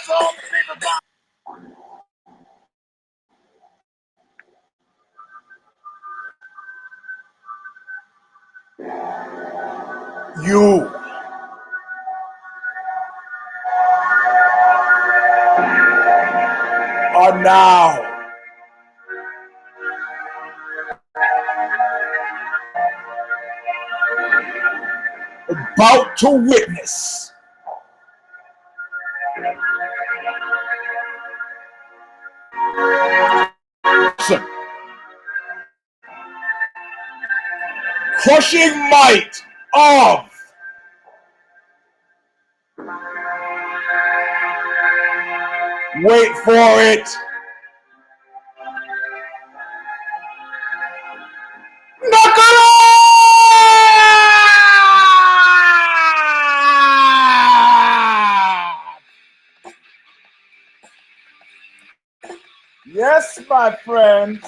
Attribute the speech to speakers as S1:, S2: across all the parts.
S1: You are now about to witness some crushing might of wait for it. Knuckle up! Yes, my friends.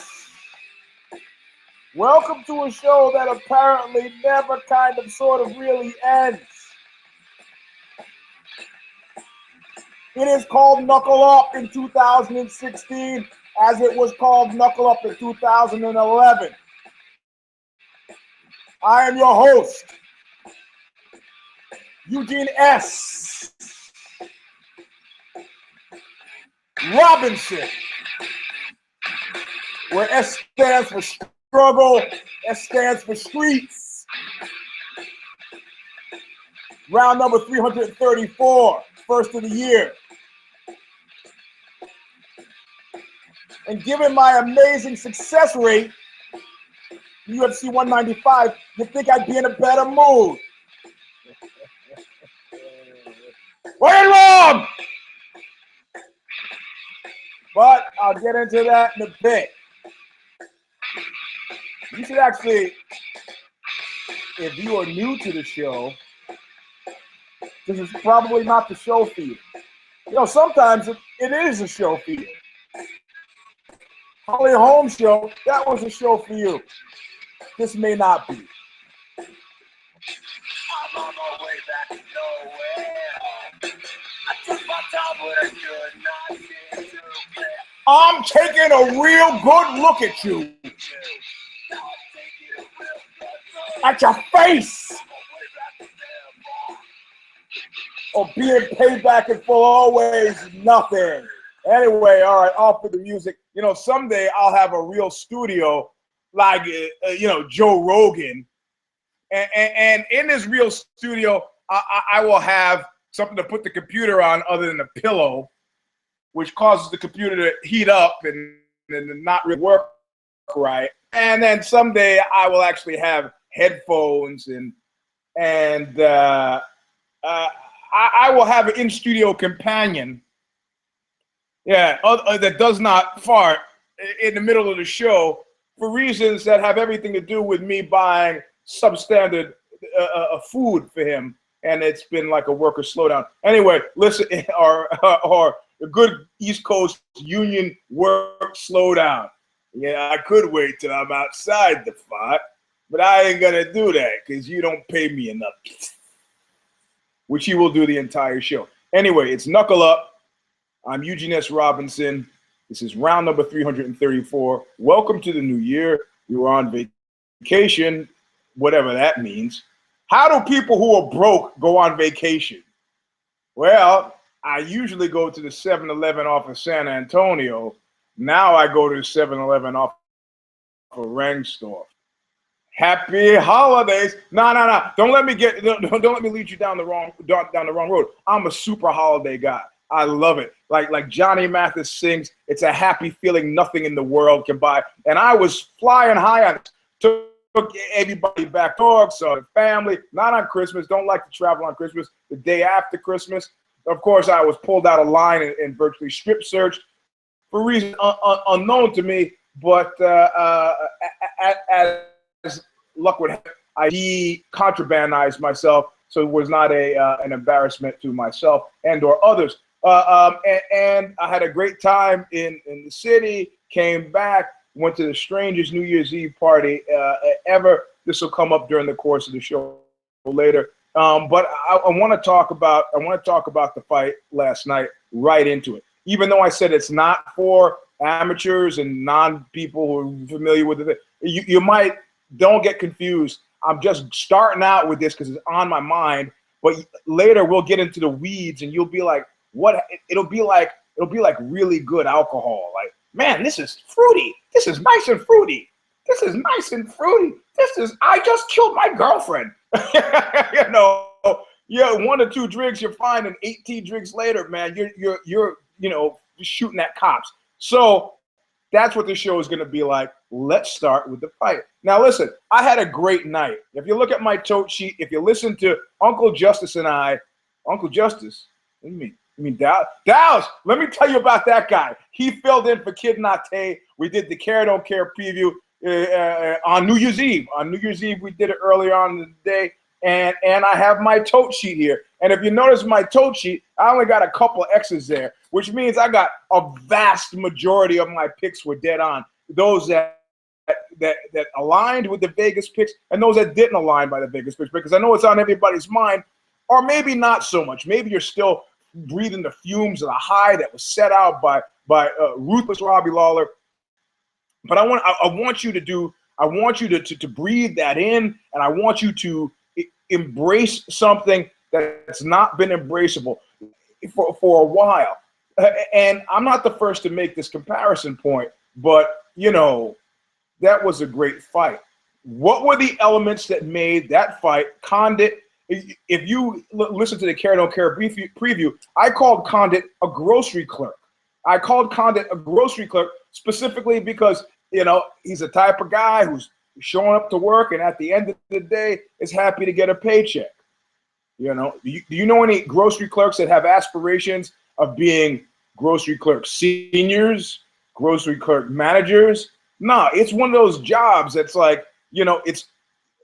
S1: Welcome to a show that apparently never kind of sort of really ends. It is called Knuckle Up in 2016, as it was called Knuckle Up in 2011. I am your host, Eugene S. Robinson, where S stands for struggle, S stands for streets. Round number 334, first of the year. And given my amazing success rate, UFC 195, you'd think I'd be in a better mood. Right wrong! But I'll get into that in a bit. You should actually, if you are new to the show, this is probably not the show for you. You know, sometimes it is a show for you. Holly Holmes show, that was a show for you. This may not be. I'm on my way back to nowhere. I took my time, but I could not get to bed. I'm taking a real good look at you. At your face. Or being paid back in full, always nothing. Anyway, all right, off with the music. You know, someday I'll have a real studio like, you know, Joe Rogan. And in this real studio, I will have something to put the computer on other than a pillow, which causes the computer to heat up and not really work right. And then someday I will actually have headphones and I will have an in-studio companion. Yeah, that does not fart in the middle of the show for reasons that have everything to do with me buying substandard food for him, and it's been like a worker slowdown. Anyway, listen, or a good East Coast union work slowdown. Yeah, I could wait till I'm outside the fart, but I ain't gonna do that because you don't pay me enough, which he will do the entire show. Anyway, it's Knuckle Up. I'm Eugene S. Robinson. This is round number 334. Welcome to the new year. We were on vacation, whatever that means. How do people who are broke go on vacation? Well, I usually go to the 7-Eleven off of San Antonio. Now I go to the 7-Eleven off of Rangsdorf. Happy holidays. No. Don't let me lead you down the wrong road. I'm a super holiday guy. I love it. Like Johnny Mathis sings, it's a happy feeling nothing in the world can buy. And I was flying high on it. Took everybody back, dogs, so the family, not on Christmas, don't like to travel on Christmas, the day after Christmas. Of course, I was pulled out of line and virtually strip searched for reasons unknown to me, but as luck would have, I de-contrabandized myself, so it was not an embarrassment to myself and or others. And I had a great time in the city, came back, went to the strangest New Year's Eve party ever. This will come up during the course of the show later. But I want to talk about the fight last night right into it. Even though I said it's not for amateurs and non-people who are familiar with it, you might don't get confused. I'm just starting out with this because it's on my mind. But later we'll get into the weeds, and you'll be like, "What?" It'll be like really good alcohol. Like, man, this is fruity. This is nice and fruity. This is nice and fruity. I just killed my girlfriend. You know, yeah, 1 or 2 drinks, you're fine, and 18 drinks later, man, you're shooting at cops. So that's what the show is going to be like. Let's start with the fight. Now, listen, I had a great night. If you look at my tote sheet, if you listen to Uncle Justice and I, Uncle Justice, what do you mean? You mean Dallas? Let me tell you about that guy. He filled in for Kid Nate. We did the Care Don't Care preview on New Year's Eve. On New Year's Eve, we did it earlier on in the day, and I have my tote sheet here. And if you notice my tote sheet, I only got a couple of X's there, which means I got a vast majority of my picks were dead on. Those that aligned with the Vegas picks and those that didn't align by the Vegas picks, because I know it's on everybody's mind, or maybe not so much. Maybe you're still breathing the fumes of the high that was set out by ruthless Robbie Lawler. But I want you to breathe that in, and I want you to embrace something that's not been embraceable for a while. And I'm not the first to make this comparison point, but that was a great fight. What were the elements that made that fight? Condit. If you listen to the Care Don't Care preview, I called Condit a grocery clerk. I called Condit a grocery clerk specifically because, he's the type of guy who's showing up to work and at the end of the day is happy to get a paycheck. Do you know any grocery clerks that have aspirations of being grocery clerk seniors, grocery clerk managers? No, it's one of those jobs that's like, it's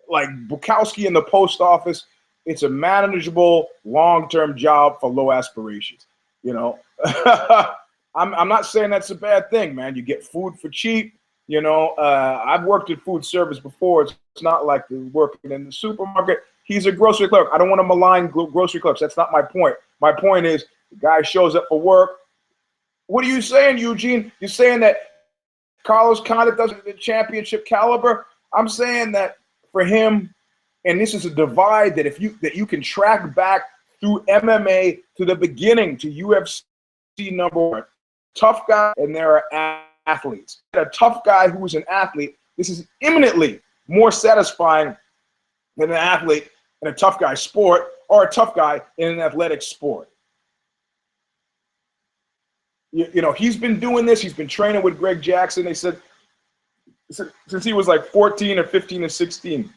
S1: like Bukowski in the post office. It's a manageable long-term job for low aspirations. I'm not saying that's a bad thing, man. You get food for cheap. I've worked in food service before. It's not like working in the supermarket. He's a grocery clerk. I don't want to malign grocery clerks. That's not my point. My point is the guy shows up for work. What are you saying, Eugene? You're saying that Carlos Condit doesn't the championship caliber? I'm saying that for him, and this is a divide that you can track back through MMA to the beginning, to UFC #1. Tough guy, and there are athletes. A tough guy who is an athlete, this is eminently more satisfying than an athlete in a tough guy sport or a tough guy in an athletic sport. He's been doing this. He's been training with Greg Jackson. They said since he was like 14 or 15 or 16,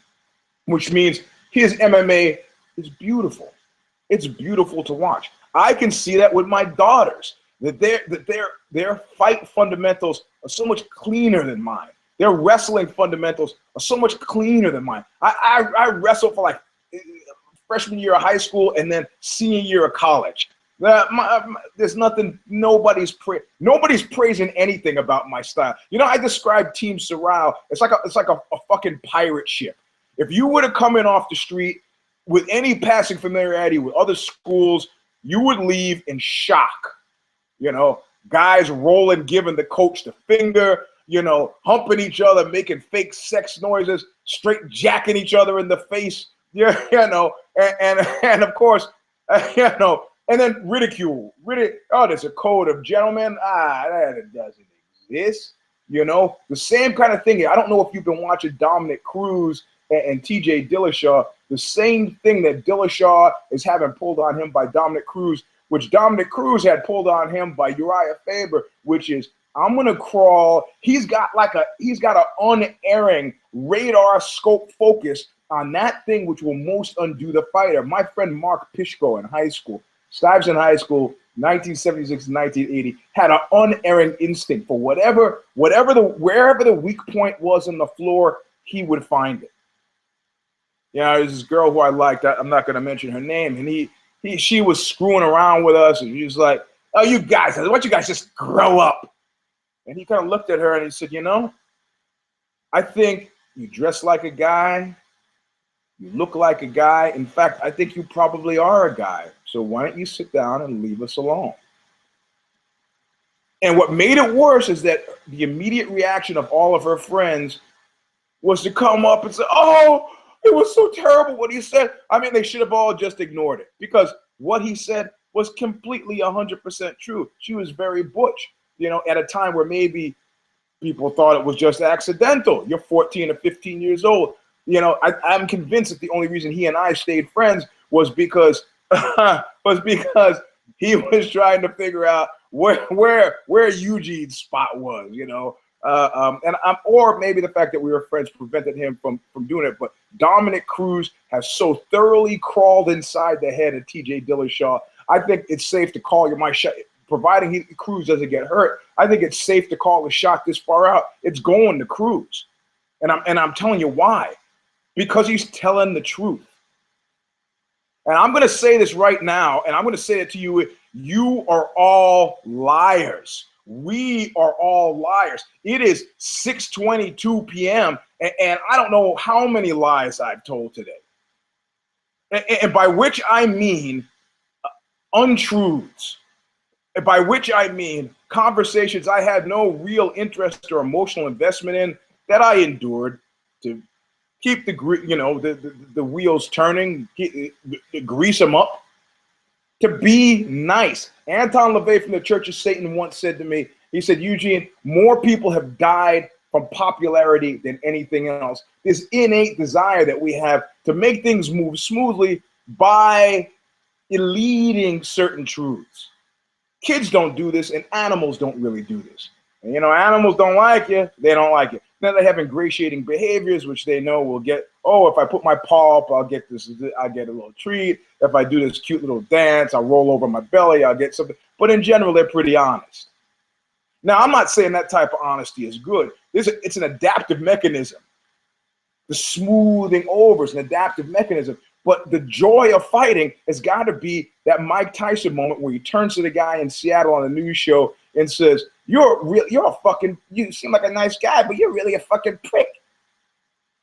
S1: which means his MMA is beautiful. It's beautiful to watch. I can see that with my daughters, that their fight fundamentals are so much cleaner than mine. Their wrestling fundamentals are so much cleaner than mine. I wrestled for like freshman year of high school and then senior year of college. There's nothing. Nobody's praising anything about my style. I describe Team Sorrel. It's like a fucking pirate ship. If you were to come in off the street with any passing familiarity with other schools, you would leave in shock. Guys rolling, giving the coach the finger, humping each other, making fake sex noises, straight jacking each other in the face, and of course, and then ridicule. Oh, there's a code of gentlemen. That doesn't exist. The same kind of thing. I don't know if you've been watching Dominic Cruz and TJ Dillashaw. The same thing that Dillashaw is having pulled on him by Dominic Cruz, which Dominic Cruz had pulled on him by Uriah Faber, which is, I'm gonna crawl. He's got an unerring radar scope focus on that thing which will most undo the fighter. My friend Mark Pishko in high school, Stuyvesant High School, 1976 and 1980, had an unerring instinct for wherever the weak point was on the floor, he would find it. There's this girl who I liked. I'm not going to mention her name, and she was screwing around with us, and he was like, "Oh, you guys, why don't you guys just grow up?" And he kind of looked at her and he said, "I think you dress like a guy, You look like a guy. In fact, I think you probably are a guy. So why don't you sit down and leave us alone? And what made it worse is that the immediate reaction of all of her friends was to come up and say, oh, it was so terrible what he said. I mean, they should have all just ignored it, because what he said was completely 100% true. She was very butch, you know, at a time where maybe people thought it was just accidental. You're 14 or 15 years old. You know, I'm convinced that the only reason he and I stayed friends was because he was trying to figure out where Eugene's spot was, you know. Or maybe the fact that we were friends prevented him from doing it. But Dominic Cruz has so thoroughly crawled inside the head of T.J. Dillashaw. I think it's safe to call my shot, providing Cruz doesn't get hurt. I think it's safe to call the shot this far out. It's going to Cruz, and I'm telling you why. Because he's telling the truth. And I'm going to say this right now, and I'm going to say it to you. You are all liars. We are all liars. It is 6:22 p.m., and I don't know how many lies I've told today. And by which I mean untruths. And by which I mean conversations I had no real interest or emotional investment in, that I endured to keep the wheels turning, grease them up, to be nice. Anton LaVey from the Church of Satan once said to me, he said, Eugene, more people have died from popularity than anything else. This innate desire that we have to make things move smoothly by eluding certain truths. Kids don't do this, and animals don't really do this. And, you know, animals don't like you, they don't like it. Then they have ingratiating behaviors, which they know will get, oh, if I put my paw up, I'll get this, I get a little treat. If I do this cute little dance, I'll roll over my belly, I'll get something. But in general, they're pretty honest. Now, I'm not saying that type of honesty is good. It's an adaptive mechanism. The smoothing over is an adaptive mechanism. But the joy of fighting has got to be that Mike Tyson moment where he turns to the guy in Seattle on a news show and says, you seem like a nice guy, but you're really a fucking prick.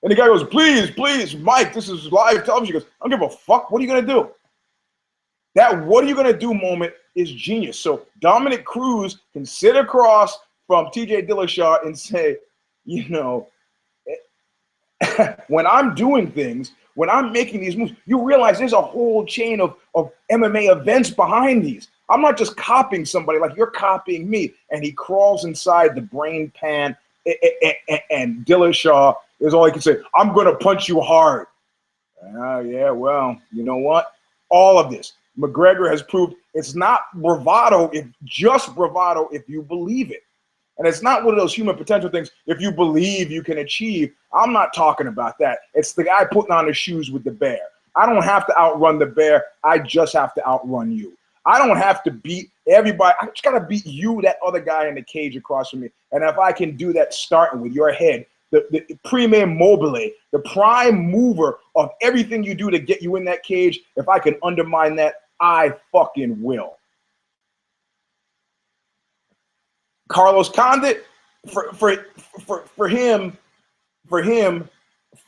S1: And the guy goes, please, Mike, this is live television. He goes, I don't give a fuck. What are you going to do? That what are you going to do moment is genius. So Dominic Cruz can sit across from TJ Dillashaw and say, you know, when I'm doing things, when I'm making these moves, you realize there's a whole chain of MMA events behind these. I'm not just copying somebody like you're copying me. And he crawls inside the brain pan, and Dillashaw is all he can say, I'm going to punch you hard. Yeah, well, you know what? All of this, McGregor has proved it's not bravado, just bravado if you believe it. And it's not one of those human potential things, if you believe you can achieve. I'm not talking about that. It's the guy putting on his shoes with the bear. I don't have to outrun the bear. I just have to outrun you. I don't have to beat everybody. I just got to beat you, that other guy in the cage across from me. And if I can do that starting with your head, the prime mobile, the prime mover of everything you do to get you in that cage, if I can undermine that, I fucking will. Carlos Condit, for him,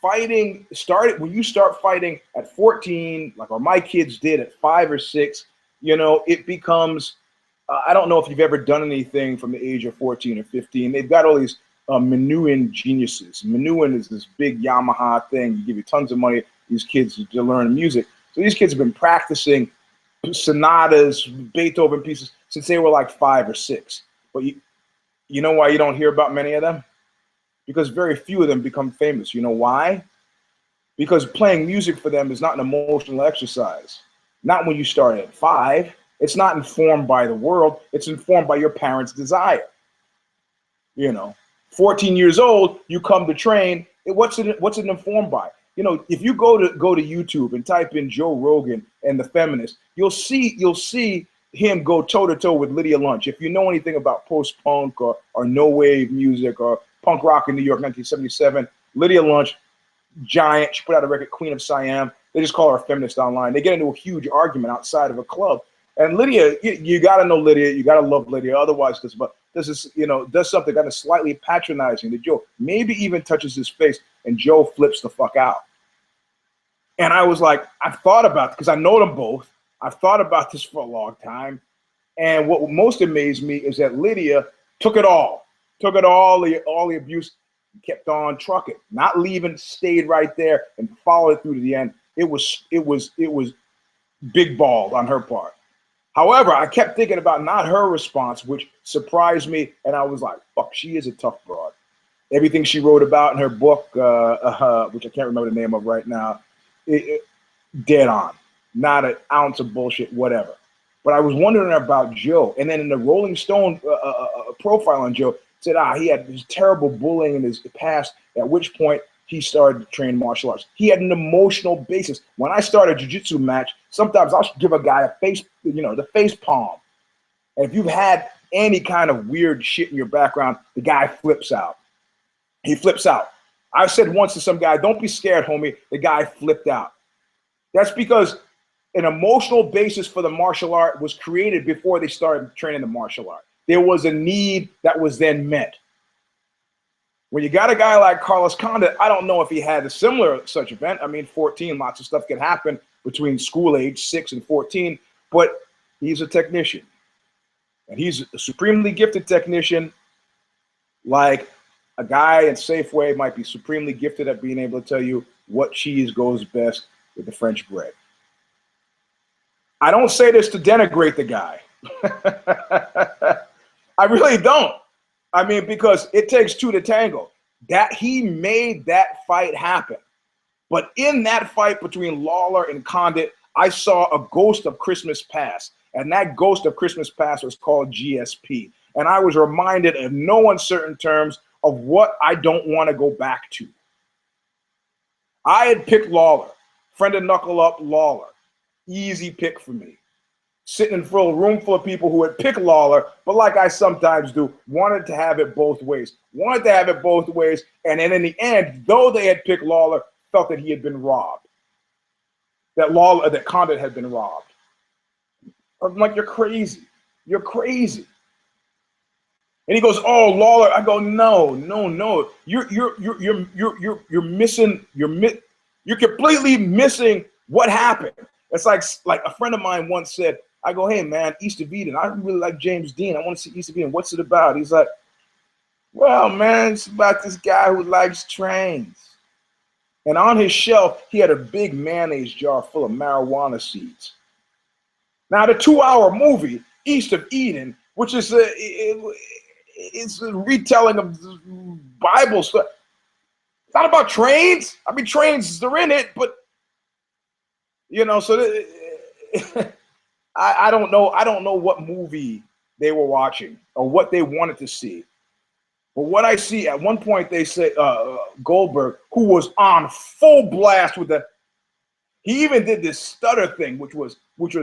S1: fighting started when you start fighting at 14, like my kids did at 5 or 6. You know, it becomes. I don't know if you've ever done anything from the age of 14 or 15. They've got all these Minuan geniuses. Minuan is this big Yamaha thing. You give you tons of money, these kids to learn music. So these kids have been practicing sonatas, Beethoven pieces since they were like 5 or 6. But you know why you don't hear about many of them? Because very few of them become famous. You know why? Because playing music for them is not an emotional exercise. Not when you start at 5. It's not informed by the world. It's informed by your parents' desire. You know, 14 years old, you come to train. What's it informed by? You know, if you go to YouTube and type in Joe Rogan and the feminist, you'll see him go toe-to-toe with Lydia Lunch. If you know anything about post-punk or no-wave music or punk rock in New York, 1977, Lydia Lunch, giant. She put out a record, Queen of Siam. They just call her a feminist online. They get into a huge argument outside of a club. And Lydia, you got to know Lydia. You got to love Lydia. Otherwise, this is, you know, does something kind of slightly patronizing to Joe. Maybe even touches his face, and Joe flips the fuck out. And I was like, I've thought about it because I know them both. I've thought about this for a long time. And what most amazed me is that Lydia took it all, all the abuse, kept on trucking, not leaving, stayed right there and followed through to the end. It was big balls on her part. However, I kept thinking about not her response, which surprised me. And I was like, fuck, she is a tough broad. Everything she wrote about in her book, which I can't remember the name of right now, dead on. Not an ounce of bullshit, whatever. But I was wondering about Joe. And then in the Rolling Stone profile on Joe, said, he had this terrible bullying in his past, at which point he started to train martial arts. He had an emotional basis. When I start a jiu-jitsu match, sometimes I'll give a guy a face, the face palm. And if you've had any kind of weird shit in your background, the guy flips out. He flips out. I said once to some guy, don't be scared, homie. The guy flipped out. That's because an emotional basis for the martial art was created before they started training the martial art. There was a need that was then met. When you got a guy like Carlos Condit, I don't know if he had a similar such event. I mean, 14, lots of stuff can happen between school age 6 and 14, but he's a technician. And he's a supremely gifted technician, like a guy in Safeway might be supremely gifted at being able to tell you what cheese goes best with the French bread. I don't say this to denigrate the guy. I really don't. I mean, because it takes two to tango. That he made that fight happen. But in that fight between Lawler and Condit, I saw a ghost of Christmas past. And that ghost of Christmas past was called GSP. And I was reminded in no uncertain terms of what I don't want to go back to. I had picked Lawler. Friend of Knuckle Up, Lawler. Easy pick for me. Sitting in a room full of people who had picked Lawler, but like I sometimes do, wanted to have it both ways. Wanted to have it both ways, and then in the end, though they had picked Lawler, felt that he had been robbed. That Condit had been robbed. I'm like, you're crazy. You're crazy. And he goes, oh, Lawler. I go, no. You're missing. You're completely missing what happened. It's like a friend of mine once said, I go, hey man, East of Eden. I really like James Dean. I want to see East of Eden. What's it about? He's like, well, man, it's about this guy who likes trains. And on his shelf, he had a big mayonnaise jar full of marijuana seeds. Now, the 2-hour movie, East of Eden, which is it's a retelling of Bible stuff. It's not about trains. I mean, trains are in it, but so I don't know. I don't know what movie they were watching or what they wanted to see. But what I see at one point, they say Goldberg, who was on full blast with he even did this stutter thing, which was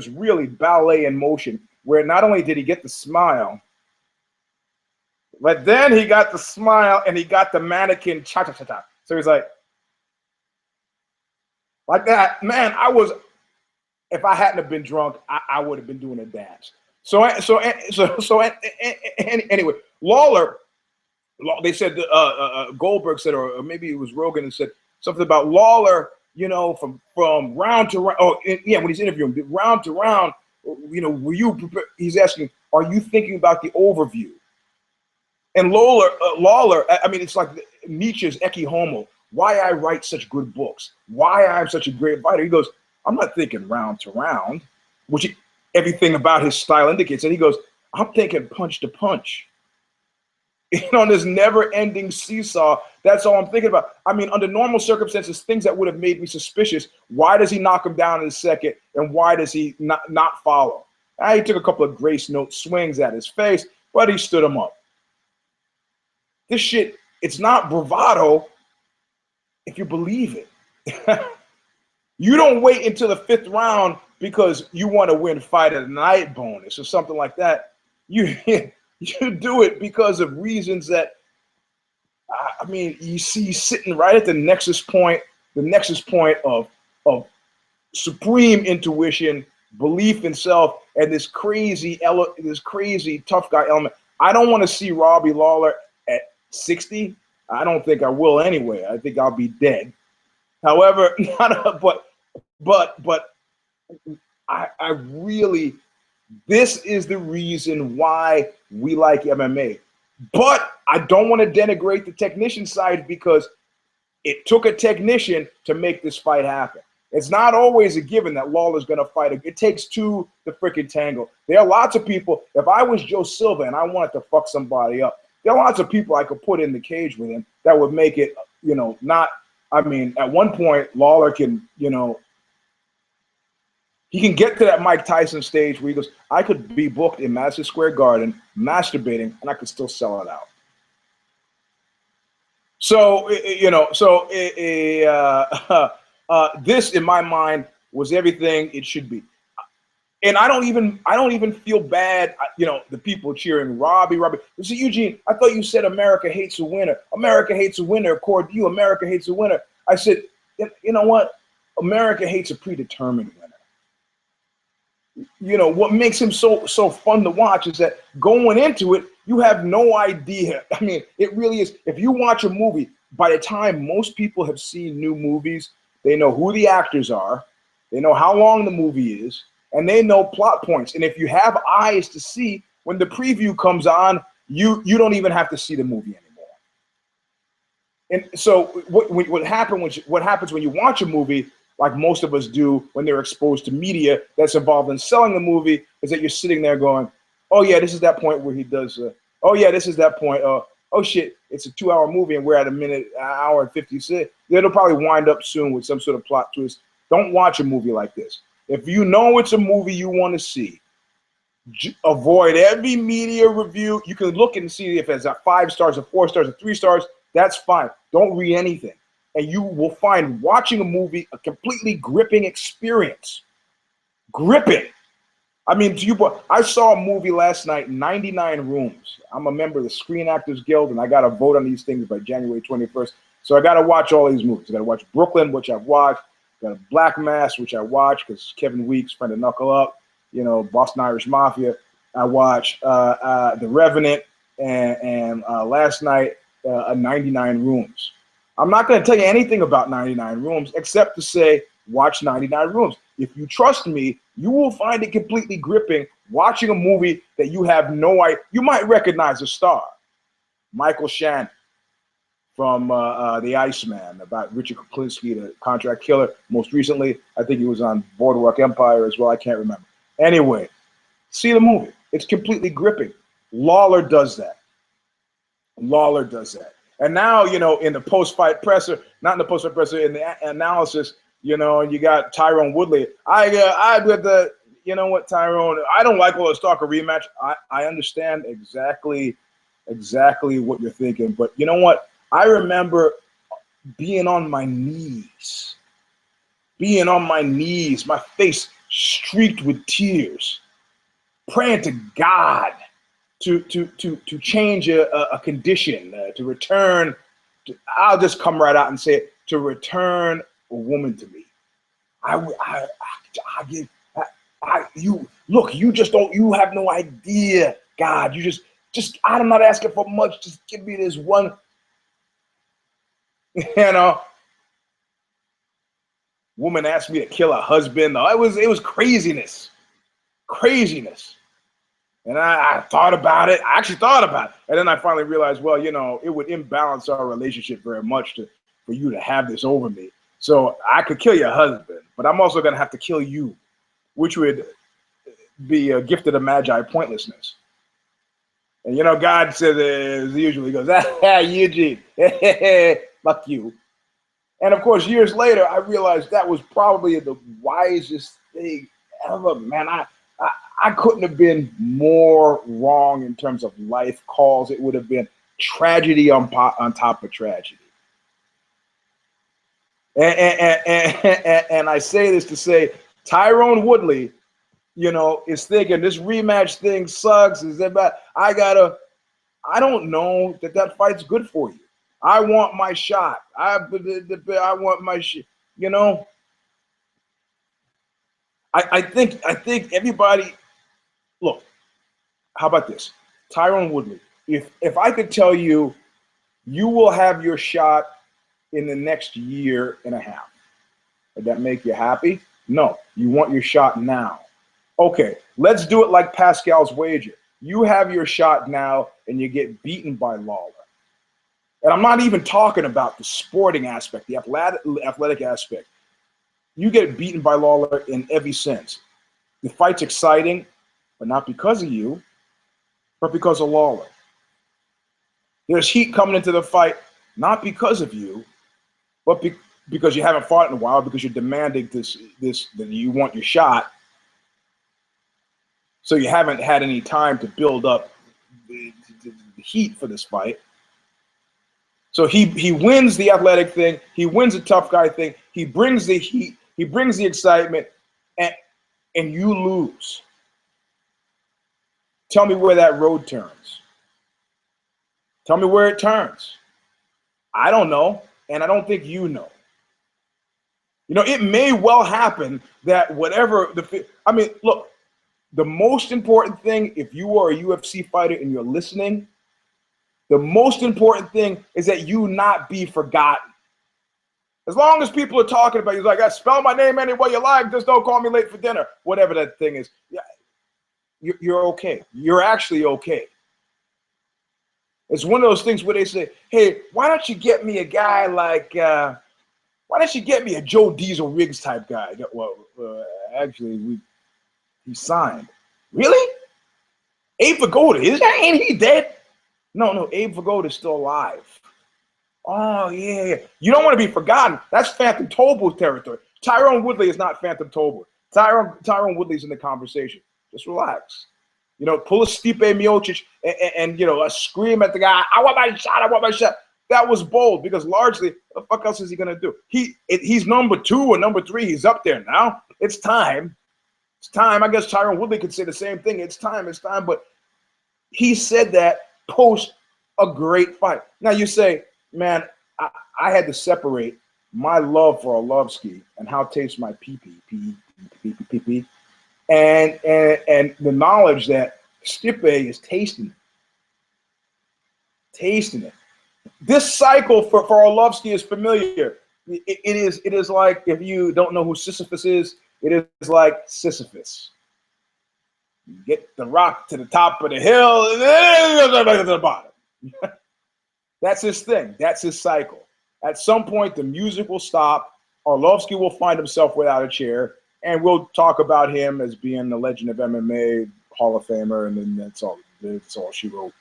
S1: really ballet in motion, where not only did he get the smile, but then he got the smile and he got the mannequin cha-cha-cha-cha. So he's like that. Man, if I hadn't have been drunk, I would have been doing a dance. So anyway, Lawler, they said Goldberg said, or maybe it was Rogan and said something about Lawler, from round to round. Oh, yeah, when he's interviewing, round to round, were you prepared? He's asking, are you thinking about the overview? And Lawler, I mean, it's like Nietzsche's Ecce Homo. Why I write such good books? Why I'm such a great writer? He goes, I'm not thinking round to round, which everything about his style indicates. And he goes, I'm thinking punch to punch. This never-ending seesaw. That's all I'm thinking about. I mean, under normal circumstances, things that would have made me suspicious. Why does he knock him down in a second, and why does he not follow? He took a couple of grace note swings at his face, but he stood him up. This shit, it's not bravado if you believe it. You don't wait until the 5th round because you want to win fight of the night bonus or something like that. You do it because of reasons that, I mean, you see sitting right at the nexus point of supreme intuition, belief in self, and this crazy tough guy element. I don't want to see Robbie Lawler at 60. I don't think I will anyway. I think I'll be dead. However, but but I really, this is the reason why we like MMA. But I don't want to denigrate the technician side, because it took a technician to make this fight happen. It's not always a given that Lawler's going to fight. It takes two to freaking tangle. There are lots of people. If I was Joe Silva and I wanted to fuck somebody up, there are lots of people I could put in the cage with him that would make it, you know, not, I mean, at one point, Lawler can, you know, he can get to that Mike Tyson stage where he goes, I could be booked in Madison Square Garden masturbating and I could still sell it out. So, you know, so this, in my mind, was everything it should be. And I don't even feel bad, you know, the people cheering Robbie. Listen, Eugene, I thought you said America hates a winner. America hates a winner. According to you, America hates a winner. I said, you know what? America hates a predetermined winner. You know, what makes him so fun to watch is that going into it, you have no idea. I mean, it really is. If you watch a movie, by the time most people have seen new movies, they know who the actors are, they know how long the movie is, and they know plot points. And if you have eyes to see, when the preview comes on, you don't even have to see the movie anymore. And so what happens when you watch a movie, like most of us do when they're exposed to media that's involved in selling the movie, is that you're sitting there going, oh yeah, this is that point where he does, oh yeah, this is that point, oh shit, it's a 2-hour movie and we're at an hour and 56. It'll probably wind up soon with some sort of plot twist. Don't watch a movie like this. If you know it's a movie you want to see, avoid every media review. You can look and see if it's a 5 stars, a 4 stars, a 3 stars. That's fine. Don't read anything. And you will find watching a movie a completely gripping experience. Gripping. I mean, I saw a movie last night, 99 Rooms. I'm a member of the Screen Actors Guild, and I got to vote on these things by January 21st. So I got to watch all these movies. I got to watch Brooklyn, which I've watched. Got a Black Mass, which I watched because Kevin Weeks, friend of Knuckle Up, you know, Boston Irish Mafia. I watched The Revenant, and last night, 99 Rooms. I'm not going to tell you anything about 99 Rooms except to say, watch 99 Rooms. If you trust me, you will find it completely gripping watching a movie that you have no idea. You might recognize a star, Michael Shannon from The Iceman, about Richard Kuklinski, the contract killer. Most recently, I think he was on Boardwalk Empire as well. I can't remember. Anyway, see the movie. It's completely gripping. Lawler does that. Lawler does that. And now, you know, in the post-fight presser, not in the post-fight presser, in the analysis, you know, you got Tyrone Woodley. You know what, Tyrone, I don't like all this talk of rematch. I understand exactly what you're thinking. But you know what? I remember being on my knees, my face streaked with tears, praying to God to change a condition, to return. I'll just come right out and say it, to return a woman to me. You have no idea, God. You just I'm not asking for much. Just give me this one. You know, woman asked me to kill her husband. It was craziness. And I thought about it. I actually thought about it. And then I finally realized, well, you know, it would imbalance our relationship very much for you to have this over me. So I could kill your husband, but I'm also going to have to kill you, which would be a gift of the Magi pointlessness. And, you know, God says, as usual, he goes, Eugene, fuck you. And, of course, years later, I realized that was probably the wisest thing ever, man. I couldn't have been more wrong in terms of life calls. It would have been tragedy on top of tragedy. And I say this to say, Tyrone Woodley, you know, is thinking this rematch thing sucks. I don't know that fight's good for you. I want my shot. I want my shit. You know, I think everybody. Look, how about this, Tyrone Woodley? If I could tell you, you will have your shot in the next year and a half, would that make you happy? No, you want your shot now. Okay, let's do it like Pascal's wager. You have your shot now, and you get beaten by Lawler. And I'm not even talking about the sporting aspect, the athletic aspect. You get beaten by Lawler in every sense. The fight's exciting, but not because of you, but because of Lawler. There's heat coming into the fight, not because of you, but because you haven't fought in a while, because you're demanding that you want your shot. So you haven't had any time to build up the heat for this fight. So he wins the athletic thing. He wins the tough guy thing. He brings the heat. He brings the excitement, and you lose. Tell me where that road turns. Tell me where it turns. I don't know, and I don't think you know. You know, it may well happen that whatever I mean, look, the most important thing, if you are a UFC fighter and you're listening, the most important thing is that you not be forgotten. As long as people are talking about you, like, I spell my name any way you like, just don't call me late for dinner, whatever that thing is. Yeah, you're okay. You're actually okay. It's one of those things where they say, hey, why don't you get me a guy like, why don't you get me a Joe Diesel Riggs type guy? Well, actually, he signed. Really? Abe Vigoda, ain't he dead? No, Abe Vigoda is still alive. Oh, yeah. You don't want to be forgotten. That's Phantom Tolbert territory. Tyrone Woodley is not Phantom Tolbert. Tyrone Woodley's in the conversation. Just relax. You know, pull a Stipe Miocic and you know, scream at the guy, I want my shot, I want my shot. That was bold because largely, what the fuck else is he going to do? He's number 2 or number 3. He's up there now. It's time. It's time. I guess Tyrone Woodley could say the same thing. It's time. It's time. But he said that post a great fight. Now you say, man, I had to separate my love for Arlovsky and how it tastes my pee-pee, and the knowledge that Stipe is tasting it. This cycle for Arlovsky is familiar. It is like, if you don't know who Sisyphus is, it is like Sisyphus. You get the rock to the top of the hill, and then it goes back to the bottom. That's his thing. That's his cycle. At some point, the music will stop. Arlovsky will find himself without a chair, and we'll talk about him as being the legend of MMA, Hall of Famer, and then that's all she wrote.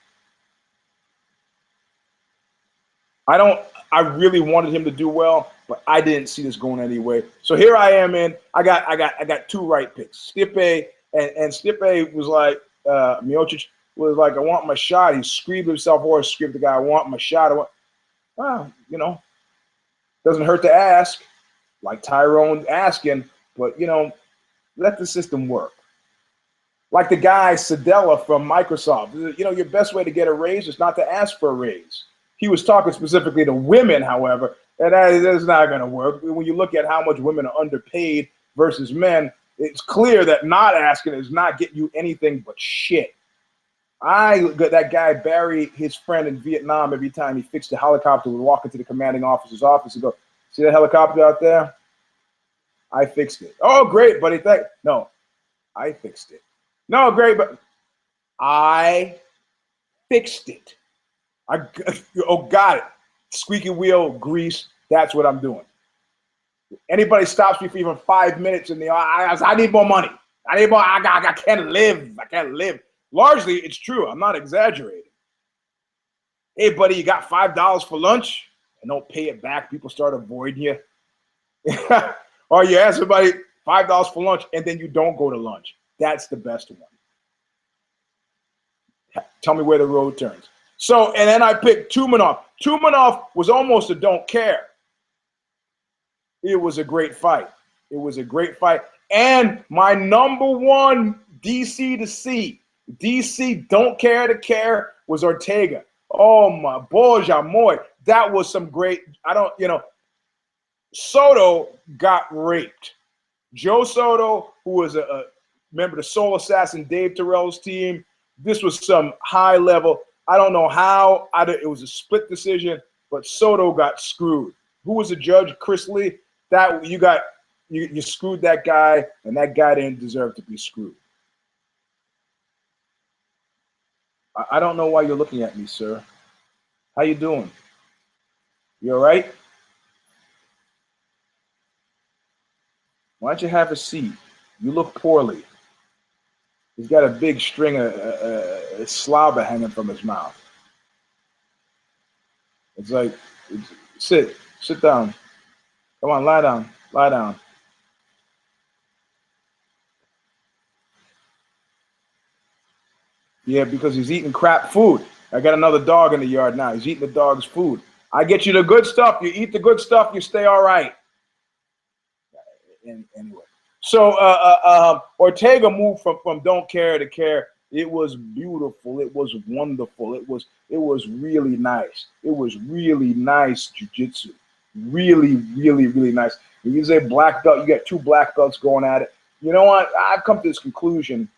S1: I really wanted him to do well, but I didn't see this going anyway. So here I am I got 2 right picks. Stipe, and Stipe was like, Miocic was like, I want my shot. He screamed himself hoarse, screamed the guy, I want my shot. Well, you know, doesn't hurt to ask, like Tyrone asking, but, you know, let the system work. Like the guy, Sedella from Microsoft. You know, your best way to get a raise is not to ask for a raise. He was talking specifically to women, however, and that's not going to work. When you look at how much women are underpaid versus men, it's clear that not asking is not getting you anything but shit. That guy, Barry, his friend in Vietnam, every time he fixed the helicopter, would walk into the commanding officer's office and go, see that helicopter out there? I fixed it. Oh, great, buddy. No, I fixed it. No, great, but I fixed it. Got it. Squeaky wheel, grease, that's what I'm doing. Anybody stops me for even 5 minutes and I need more money. I need more, I can't live. I can't live. Largely, it's true. I'm not exaggerating. Hey, buddy, you got $5 for lunch? And don't pay it back. People start avoiding you. Or you ask somebody $5 for lunch and then you don't go to lunch. That's the best one. Tell me where the road turns. So, and then I picked Tumanov. Tumanov was almost a don't care. It was a great fight. It was a great fight. And my number 1 DC to see, DC don't care to care, was Ortega. Oh my boy, Jamoy. That was some great, Soto got raped. Joe Soto, who was a member of the Soul Assassin Dave Terrell's team, this was some high level. I don't know how. It was a split decision, but Soto got screwed. Who was the judge? Chris Lee. That you got you screwed that guy, and that guy didn't deserve to be screwed. I don't know why you're looking at me, sir. How you doing? You all right? Why don't you have a seat? You look poorly. He's got a big string of slobber hanging from his mouth. It's like, sit down. Come on, lie down, lie down. Yeah, because he's eating crap food. I got another dog in the yard now. He's eating the dog's food. I get you the good stuff. You eat the good stuff, you stay all right. Anyway, so Ortega moved from don't care to care. It was beautiful. It was wonderful. It was really nice. It was really nice jiu-jitsu. Really, really, really nice. When you say black belt, you got 2 black belts going at it. You know what? I've come to this conclusion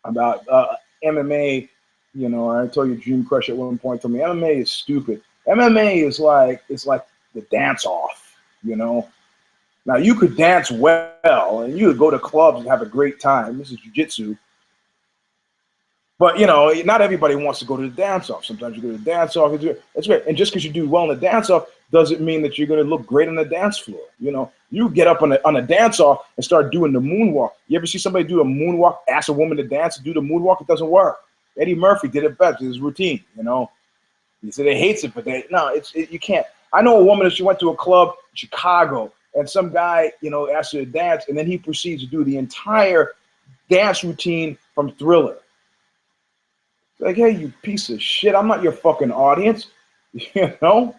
S1: about MMA. You know, I told you Dream Crush at one point told me MMA is stupid. MMA is like, it's like the dance off, you know. Now you could dance well and you could go to clubs and have a great time. This is jiu-jitsu. But, you know, not everybody wants to go to the dance-off. Sometimes you go to the dance-off. It's great. And just because you do well in the dance-off doesn't mean that you're going to look great on the dance floor. You know, you get up on a dance-off and start doing the moonwalk. You ever see somebody do a moonwalk, ask a woman to dance and do the moonwalk? It doesn't work. Eddie Murphy did it best. It's his routine, you know. He said he hates it, but you can't. I know a woman that she went to a club in Chicago, and some guy, you know, asked her to dance, and then he proceeds to do the entire dance routine from Thriller. Like, hey, you piece of shit, I'm not your fucking audience, you know?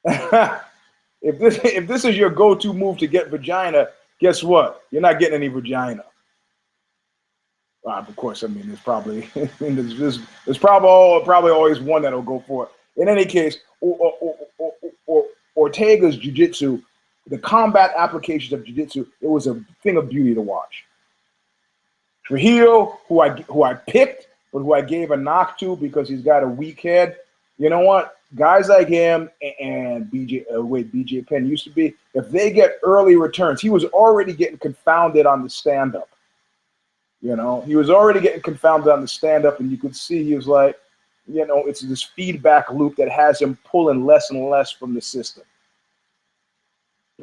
S1: If this is your go-to move to get vagina, guess what? You're not getting any vagina. Of course, I mean, there's probably there's probably always one that'll go for it. In any case, Ortega's jiu-jitsu, the combat applications of jiu-jitsu, it was a thing of beauty to watch. Trujillo, who I picked, but who I gave a knock to because he's got a weak head. You know what? Guys like him and BJ Penn used to be, if they get early returns, he was already getting confounded on the stand-up. You know, he was already getting confounded on the stand-up, and you could see he was like, you know, it's this feedback loop that has him pulling less and less from the system.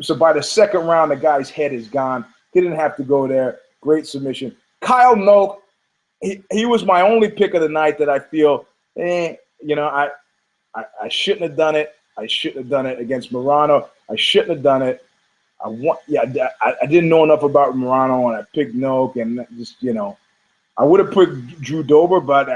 S1: So by the second round, the guy's head is gone. He didn't have to go there. Great submission. Kyle Noak, he was my only pick of the night that I feel, you know, I shouldn't have done it. I shouldn't have done it against Morano. I shouldn't have done it. I didn't know enough about Morano, and I picked Noak, and just, you know, I would have put Drew Dober, but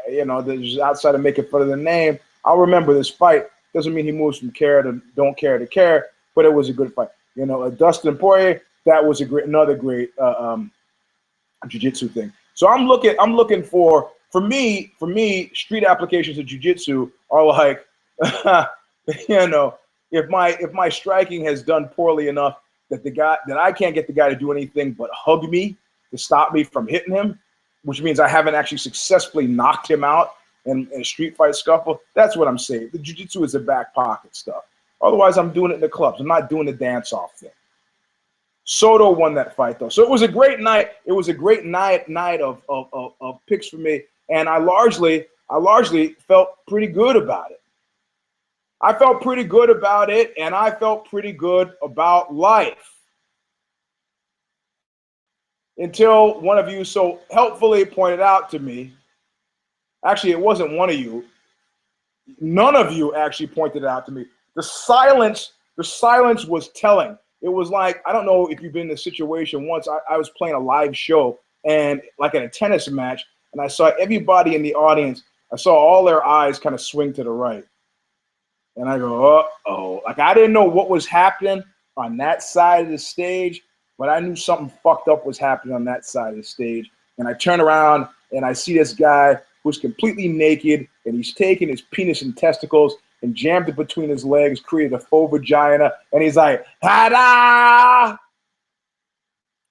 S1: you know, just outside of making fun of the name, I'll remember this fight. Doesn't mean he moves from care to don't care to care, but it was a good fight. You know, Dustin Poirier, that was another great jiu-jitsu thing. So I'm looking for me, street applications of jiu-jitsu are like, you know, if my striking has done poorly enough that I can't get the guy to do anything but hug me to stop me from hitting him, which means I haven't actually successfully knocked him out in a street fight scuffle, that's what I'm saying. The jiu-jitsu is the back pocket stuff. Otherwise, I'm doing it in the clubs. I'm not doing the dance-off thing. Soto won that fight, though. So it was a great night. It was a great night of picks for me, and I largely felt pretty good about it. I felt pretty good about it, and I felt pretty good about life. Until one of you so helpfully pointed out to me, actually, it wasn't one of you. None of you actually pointed it out to me. The silence was telling. It was like, I don't know if you've been in a situation once. I was playing a live show, and like at a tennis match, and I saw everybody in the audience, I saw all their eyes kind of swing to the right. And I go, uh-oh. Like, I didn't know what was happening on that side of the stage, but I knew something fucked up was happening on that side of the stage. And I turn around, and I see this guy who's completely naked, and he's taking his penis and testicles and jammed it between his legs, created a faux vagina, and he's like, ta-da!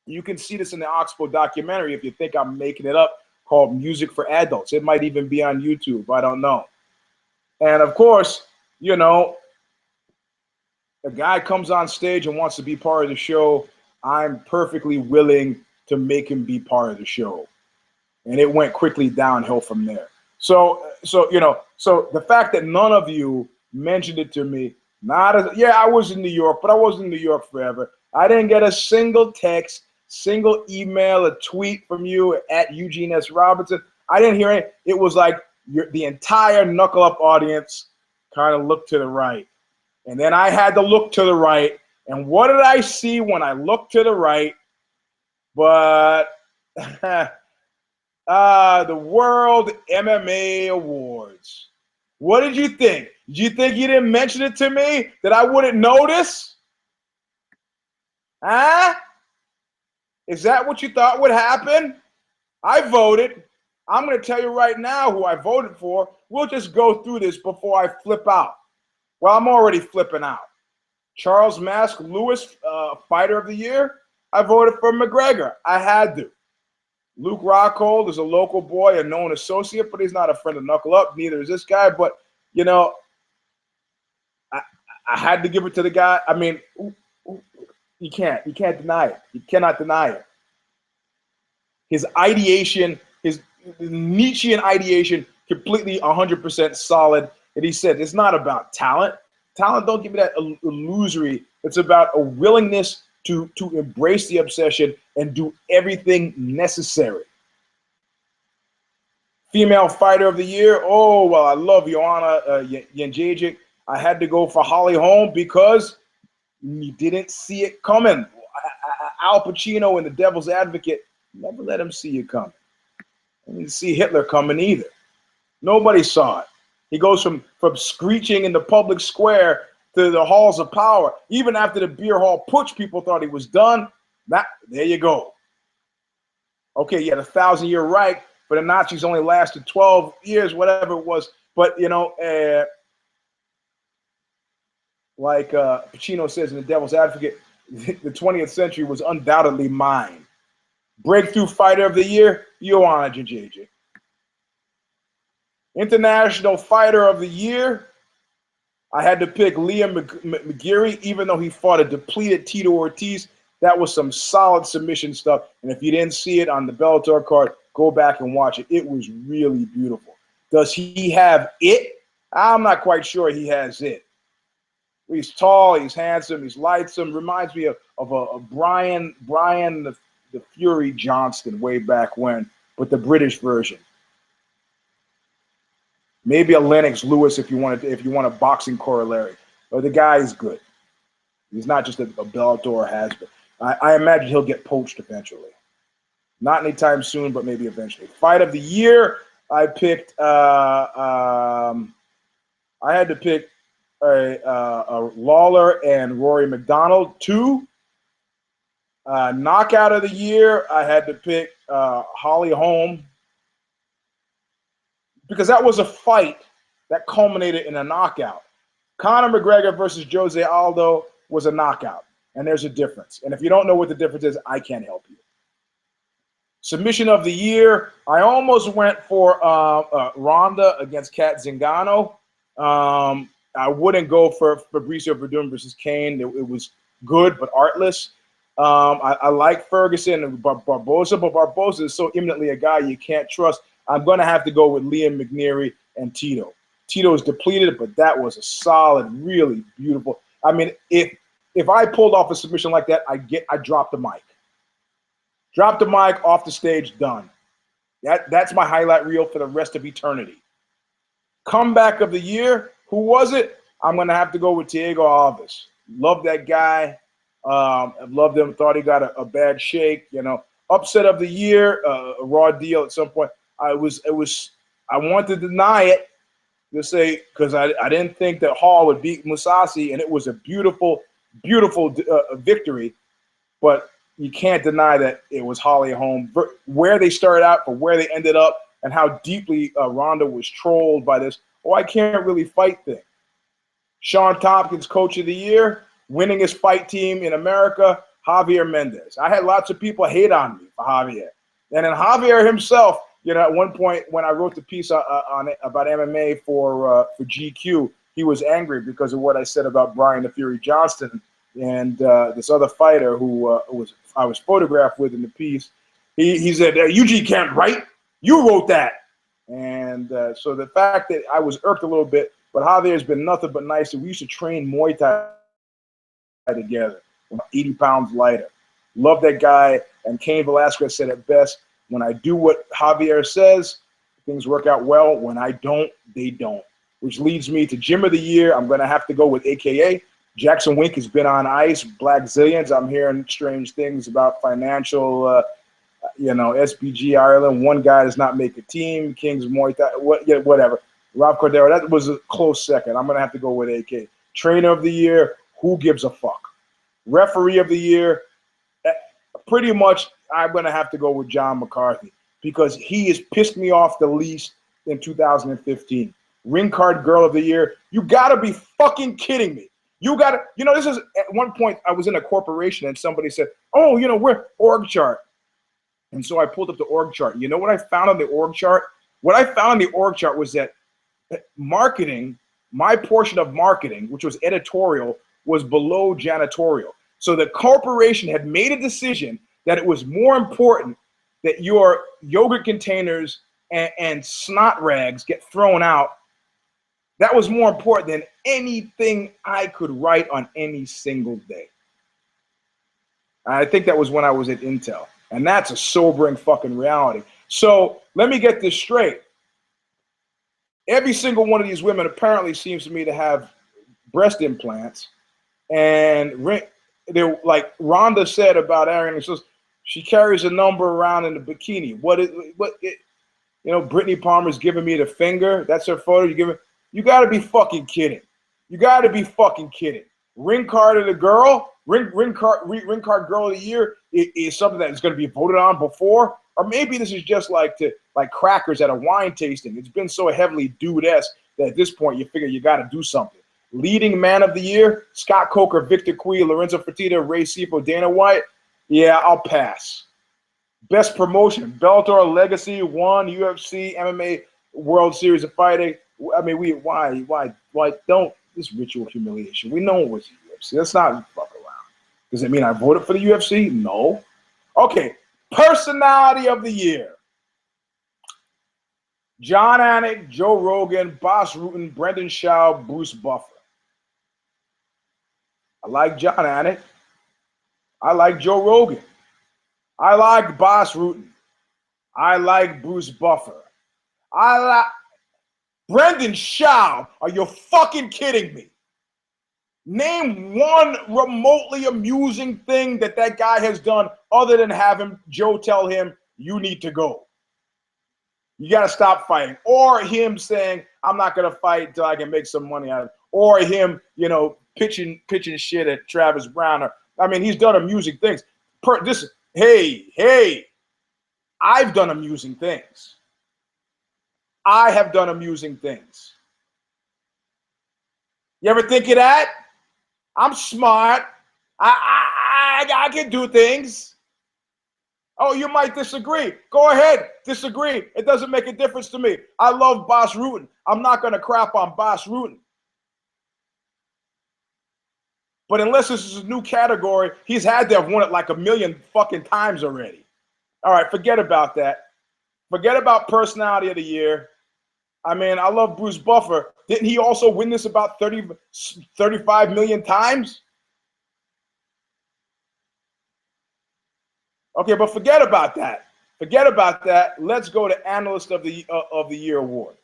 S1: You can see this in the Oxbow documentary if you think I'm making it up, called Music for Adults. It might even be on YouTube. I don't know. And, of course, you know, a guy comes on stage and wants to be part of the show, I'm perfectly willing to make him be part of the show. And it went quickly downhill from there. So the fact that none of you mentioned it to me, I was in New York, but I wasn't in New York forever. I didn't get a single text, single email, a tweet from you at Eugene S. Robinson. I didn't hear it. It was like the entire Knuckle Up audience kind of looked to the right. And then I had to look to the right. And what did I see when I looked to the right? But the World MMA Awards. What did you think? Did you think you didn't mention it to me? That I wouldn't notice? Huh? Is that what you thought would happen? I voted. I'm going to tell you right now who I voted for. We'll just go through this before I flip out. Well, I'm already flipping out. Charles Mask Lewis, Fighter of the Year. I voted for McGregor. I had to. Luke Rockhold is a local boy, a known associate, but he's not a friend of Knuckle Up. Neither is this guy. But, you know, I had to give it to the guy. I mean, you can't deny it. You cannot deny it. His ideation, his Nietzschean ideation, completely 100% solid. And he said, it's not about talent. Talent, don't give me that illusory. It's about a willingness to embrace the obsession and do everything necessary. Female Fighter of the Year. Oh, well, I love Joanna Jędrzejczyk. I had to go for Holly Holm because you didn't see it coming. Al Pacino in The Devil's Advocate, never let him see it coming. I didn't see Hitler coming either. Nobody saw it. He goes from screeching in the public square to the halls of power. Even after the beer hall putsch, people thought he was done. There you go. Okay, you had a 1,000-year Reich, but the Nazis only lasted 12 years, whatever it was. But, you know, like Pacino says in The Devil's Advocate, the 20th century was undoubtedly mine. Breakthrough Fighter of the Year, Joanna Jędrzejczyk. International Fighter of the Year, I had to pick Liam McGeary, even though he fought a depleted Tito Ortiz. That was some solid submission stuff. And if you didn't see it on the Bellator card, go back and watch it. It was really beautiful. Does he have it? I'm not quite sure he has it. He's tall, he's handsome, he's lightsome. Reminds me of a Brian the Fury Johnston way back when, but the British version. Maybe a Lennox Lewis if you want a boxing corollary. But the guy is good. He's not just a Bellator has-been. I imagine he'll get poached eventually. Not anytime soon, but maybe eventually. Fight of the Year, I picked. I had to pick a Lawler and Rory McDonald. 2. Knockout of the Year, I had to pick Holly Holm, because that was a fight that culminated in a knockout. Conor McGregor versus Jose Aldo was a knockout, and there's a difference. And if you don't know what the difference is, I can't help you. Submission of the Year, I almost went for Ronda against Kat Zingano. I wouldn't go for Fabricio Verdun versus Kane. It was good but artless. I like Ferguson and Barboza, but Barboza is so imminently a guy you can't trust. I'm going to have to go with Liam McNeary and Tito. Tito is depleted, but that was a solid, really beautiful. I mean, if I pulled off a submission like that, I drop the mic. Drop the mic, off the stage, done. That's my highlight reel for the rest of eternity. Comeback of the Year, who was it? I'm going to have to go with Diego Alves. Love that guy. I've loved him. Thought he got a bad shake. You know, upset of the year, a raw deal at some point. I wanted to deny it, to say, because I didn't think that Hall would beat Musasi, and it was a beautiful, beautiful victory. But you can't deny that it was Holly Holm. Where they started out, for where they ended up, and how deeply Ronda was trolled by this. Oh, I can't really fight thing. Sean Tompkins, Coach of the Year, winningest fight team in America, Javier Mendez. I had lots of people hate on me for Javier. And then Javier himself, you know, at one point when I wrote the piece on it about MMA for GQ, he was angry because of what I said about Brian the Fury Johnston and this other fighter who I was photographed with in the piece. He said, Eugene can't write. You wrote that. And so the fact that I was irked a little bit, but Javier's been nothing but nice. We used to train Muay Thai together, 80 pounds lighter. Love that guy. And Cain Velasquez said it best, when I do what Javier says, things work out well. When I don't, they don't. Which leads me to Gym of the Year. I'm going to have to go with AKA. Jackson Wink has been on ice. Black Zillions. I'm hearing strange things about financial, SBG Ireland. One guy does not make a team. Kings Muay Thai, whatever. Rob Cordero, that was a close second. I'm going to have to go with AK. Trainer of the Year, who gives a fuck? Referee of the Year, pretty much I'm going to have to go with John McCarthy because he has pissed me off the least in 2015. Ring Card Girl of the Year, you got to be fucking kidding me. You got to, this is, at one point I was in a corporation and somebody said, oh, we're org chart. And so I pulled up the org chart. You know what I found on the org chart? What I found on the org chart was that marketing, my portion of marketing, which was editorial, was below janitorial. So the corporation had made a decision that it was more important that your yogurt containers and snot rags get thrown out. That was more important than anything I could write on any single day. I think that was when I was at Intel. And that's a sobering fucking reality. So let me get this straight. Every single one of these women apparently seems to me to have breast implants. And they're like Rhonda said about Aaron, she carries a number around in the bikini. Brittany Palmer's giving me the finger. That's her photo. You got to be fucking kidding. You got to be fucking kidding. Ring Card of the Girl, ring card Girl of the Year is something that is going to be voted on before, or maybe this is just like crackers at a wine tasting. It's been so heavily dude-esque that at this point you figure you got to do something. Leading Man of the Year, Scott Coker, Victor Cui, Lorenzo Fertitta, Ray Sifo, Dana White. Yeah, I'll pass. Best Promotion, Bellator, Legacy, One, UFC, MMA World Series of Fighting. I mean, why don't this ritual humiliation? We know it was the UFC. Let's not fuck around. Does it mean I voted for the UFC? No. Okay, Personality of the Year. John Anik, Joe Rogan, Bas Rutten, Brendan Schaub, Bruce Buffer. I like John Anik. I like Joe Rogan. I like Bas Rutten. I like Bruce Buffer. I like Brendan Schaub. Are you fucking kidding me? Name one remotely amusing thing that guy has done other than have Joe tell him, you need to go. You got to stop fighting. Or him saying, I'm not going to fight until I can make some money out of it. Or him, pitching shit at Travis Brown. I mean, he's done amusing things. Hey, I've done amusing things. I have done amusing things. You ever think of that? I'm smart. I can do things. Oh, you might disagree. Go ahead, disagree. It doesn't make a difference to me. I love Bas Rutten. I'm not going to crap on Bas Rutten. But unless this is a new category, he's had to have won it like a million fucking times already. All right, forget about that. Forget about Personality of the Year. I mean, I love Bruce Buffer. Didn't he also win this about 35 million times? Okay, but forget about that. Forget about that. Let's go to Analyst of the Year award.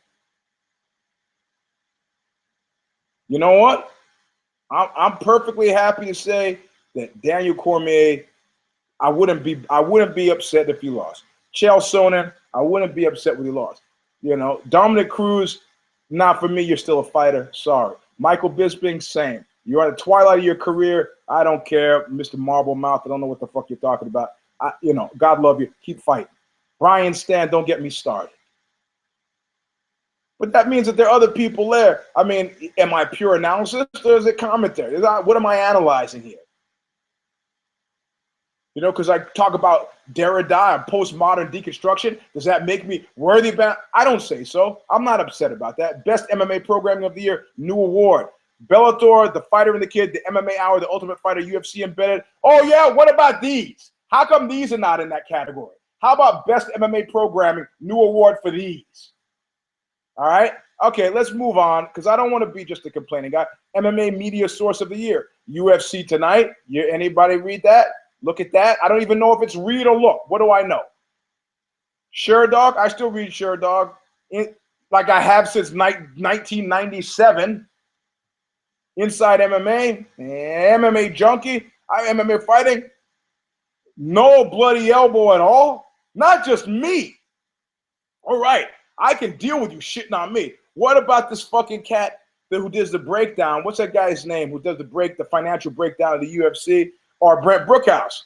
S1: You know what? I'm perfectly happy to say that Daniel Cormier, I wouldn't be upset if he lost. Chael Sonnen, I wouldn't be upset when he lost. Dominic Cruz, not for me. You're still a fighter. Sorry. Michael Bisping, same. You're at the twilight of your career. I don't care, Mr. Marble Mouth. I don't know what the fuck you're talking about. God love you. Keep fighting. Brian Stan, don't get me started. But that means that there are other people there. I mean, am I pure analysis or is it commentary? What am I analyzing here? You know, because I talk about Derrida and postmodern deconstruction. Does that make me worthy about? I don't say so. I'm not upset about that. Best MMA programming of the year, new award. Bellator, The Fighter and the Kid, the MMA Hour, The Ultimate Fighter, UFC embedded. Oh yeah, what about these? How come these are not in that category? How about best MMA programming, new award for these? All right. Okay, let's move on because I don't want to be just a complaining guy. MMA Media Source of the Year, UFC Tonight. Anybody read that? Look at that. I don't even know if it's read or look. What do I know? Sherdog. I still read Sherdog like I have since 1997. Inside MMA, MMA Junkie, MMA Fighting. No bloody elbow at all. Not just me. All right. I can deal with you shitting on me. What about this fucking cat who does the breakdown? What's that guy's name who does the financial breakdown of the UFC? Or Brent Brookhouse?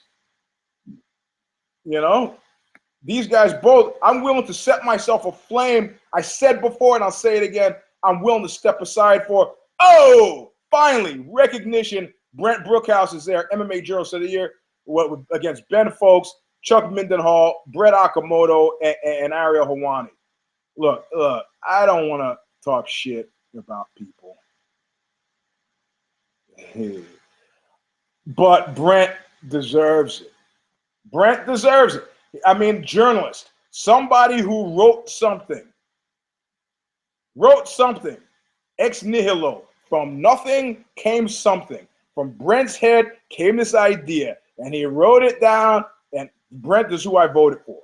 S1: You know, these guys both, I'm willing to set myself aflame. I said before, and I'll say it again, I'm willing to step aside for, finally, recognition. Brent Brookhouse is there, MMA Journalist of the Year, against Ben Folks, Chuck Mindenhall, Brett Okamoto, and Ariel Helwani. Look, I don't want to talk shit about people. But Brent deserves it. Brent deserves it. I mean, journalist, somebody who wrote something, ex nihilo. From nothing came something. From Brent's head came this idea, and he wrote it down, and Brent is who I voted for.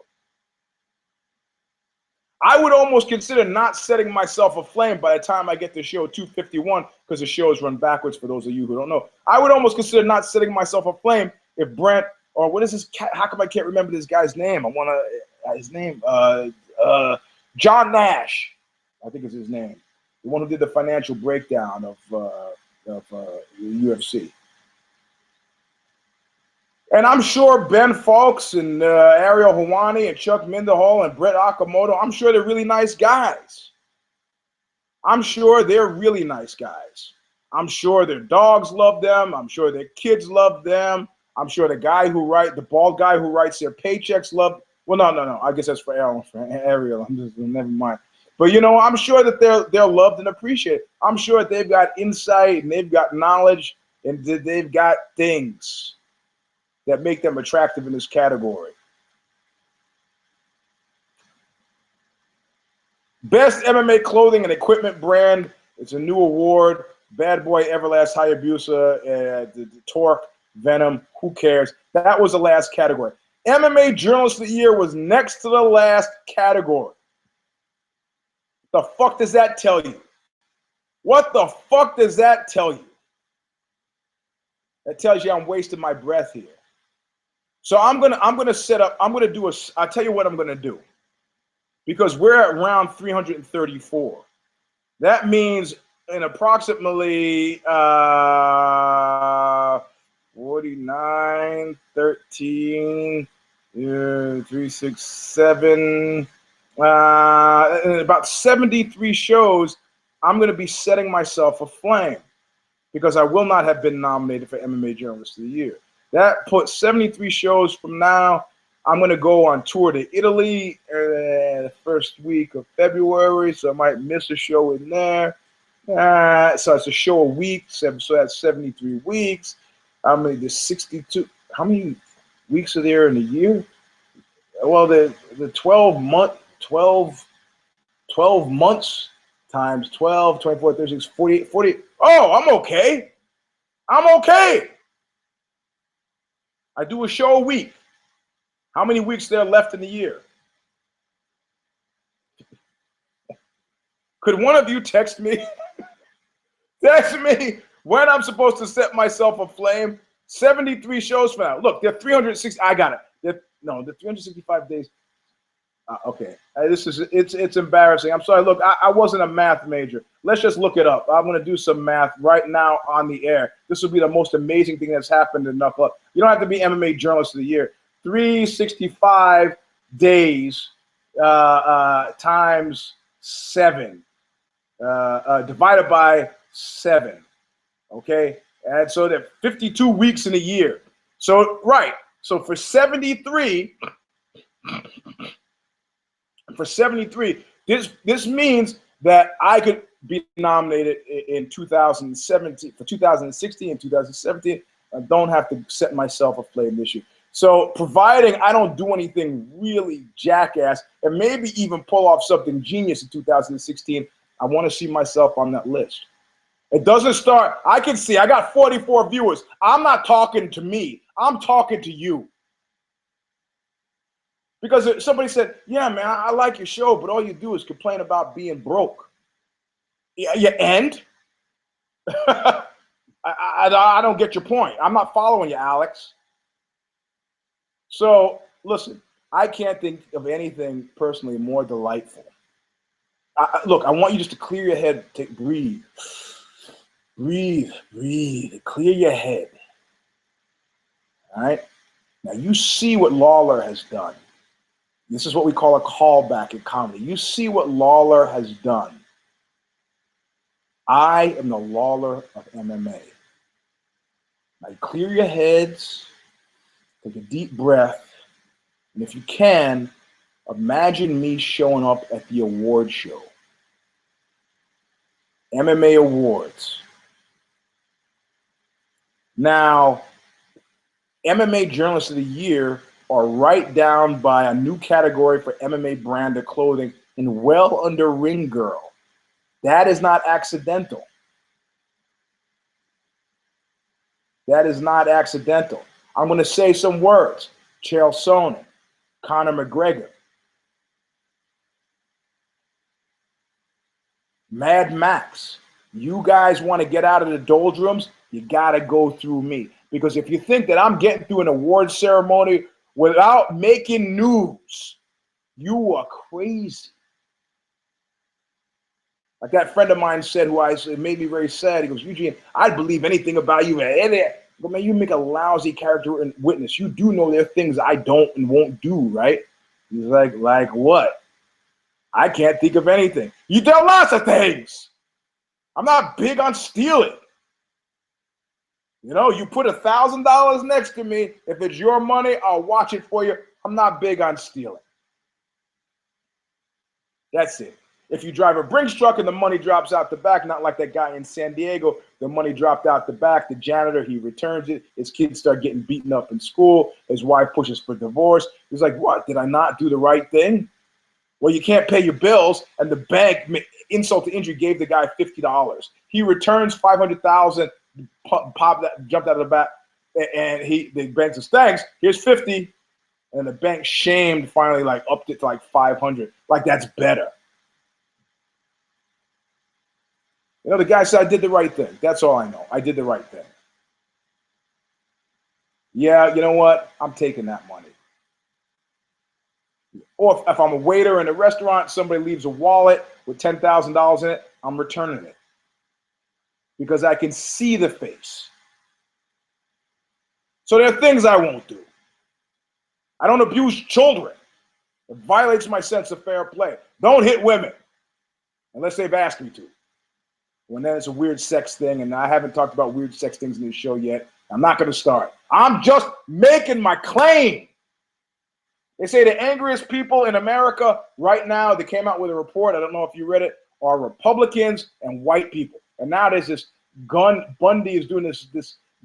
S1: I would almost consider not setting myself aflame by the time I get to show 251, because the shows run backwards for those of you who don't know. I would almost consider not setting myself aflame if Brent, or what is this? How come I can't remember this guy's name? I want to, his name, John Nash, I think is his name. The one who did the financial breakdown of the UFC. And I'm sure Ben Folks and Ariel Helwani and Chuck Mindenhall and Brett Okamoto, I'm sure they're really nice guys. I'm sure they're really nice guys. I'm sure their dogs love them. I'm sure their kids love them. I'm sure the bald guy who writes their paychecks love. Well, no. I guess that's for Ariel. Never mind. But, you know, I'm sure that they're loved and appreciated. I'm sure that they've got insight and they've got knowledge and they've got things that make them attractive in this category. Best MMA clothing and equipment brand. It's a new award. Bad Boy, Everlast, Hayabusa, the Torque, Venom. Who cares? That was the last category. MMA Journalist of the Year was next to the last category. The fuck does that tell you? What the fuck does that tell you? That tells you I'm wasting my breath here. So I'm gonna set up. I'll tell you what I'm gonna do, because we're at round 334. That means in approximately 49, 13, 3, 6, 7. In about 73 shows, I'm going to be setting myself aflame because I will not have been nominated for MMA Journalist of the Year. That puts 73 shows from now. I'm going to go on tour to Italy the first week of February, so I might miss a show in there. So it's a show a week, so that's 73 weeks. How many weeks are there in a year? Well, the 12 months times 12, 24, 36, 48, 40. Oh, I'm okay. I do a show a week. How many weeks there left in the year? Could one of you text me? Text me when I'm supposed to set myself aflame. 73 shows from now. Look, they're 360. I got it. They're 365 days. Okay, it's embarrassing. I'm sorry. Look, I wasn't a math major. Let's just look it up. I'm going to do some math right now on the air. This will be the most amazing thing that's happened in Knuckle Up. You don't have to be MMA Journalist of the Year. 365 days times 7 divided by 7. Okay, and so there are 52 weeks in a year. So right. So for 73, this means that I could be nominated in 2017 for 2016 and 2017. I don't have to set myself a flame issue. So providing I don't do anything really jackass and maybe even pull off something genius in 2016, I want to see myself on that list. It doesn't start. I can see I got 44 viewers. I'm not talking to me. I'm talking to you. Because somebody said, yeah, man, I like your show, but all you do is complain about being broke. Yeah, and? I don't get your point. I'm not following you, Alex. So, listen, I can't think of anything personally more delightful. Look, I want you just to clear your head, breathe. Breathe, clear your head. All right? Now, you see what Lawler has done. This is what we call a callback in comedy. You see what Lawler has done. I am the Lawler of MMA. Now, clear your heads, take a deep breath, and if you can, imagine me showing up at the award show. MMA Awards. Now, MMA Journalist of the Year are right down by a new category for MMA brand of clothing in well under ring girl. That is not accidental. That is not accidental. I'm going to say some words. Chael Sonnen, Conor McGregor, Mad Max. You guys want to get out of the doldrums? You got to go through me. Because if you think that I'm getting through an award ceremony without making news, you are crazy. Like that friend of mine said, it made me very sad. He goes, Eugene, I'd believe anything about you. But man, you make a lousy character and witness. You do know there are things I don't and won't do, right? He's like what? I can't think of anything. You do lots of things. I'm not big on stealing. You know, you put $1,000 next to me. If it's your money, I'll watch it for you. I'm not big on stealing. That's it. If you drive a Brinks truck and the money drops out the back, not like that guy in San Diego, the money dropped out the back, the janitor, he returns it. His kids start getting beaten up in school. His wife pushes for divorce. He's like, what? Did I not do the right thing? Well, you can't pay your bills, and the bank, insult to injury, gave the guy $50. He returns $500,000, jumped out of the back, and the bank says, thanks, here's 50. And the bank shamed finally upped it to 500. Like that's better. You know, the guy said, I did the right thing. That's all I know. I did the right thing. Yeah, you know what? I'm taking that money. Or if I'm a waiter in a restaurant, somebody leaves a wallet with $10,000 in it, I'm returning it. Because I can see the face. So there are things I won't do. I don't abuse children. It violates my sense of fair play. Don't hit women unless they've asked me to. When then it's a weird sex thing, and I haven't talked about weird sex things in this show yet. I'm not going to start. I'm just making my claim. They say the angriest people in America right now, they came out with a report, I don't know if you read it, are Republicans and white people. And now there's this Bundy is doing this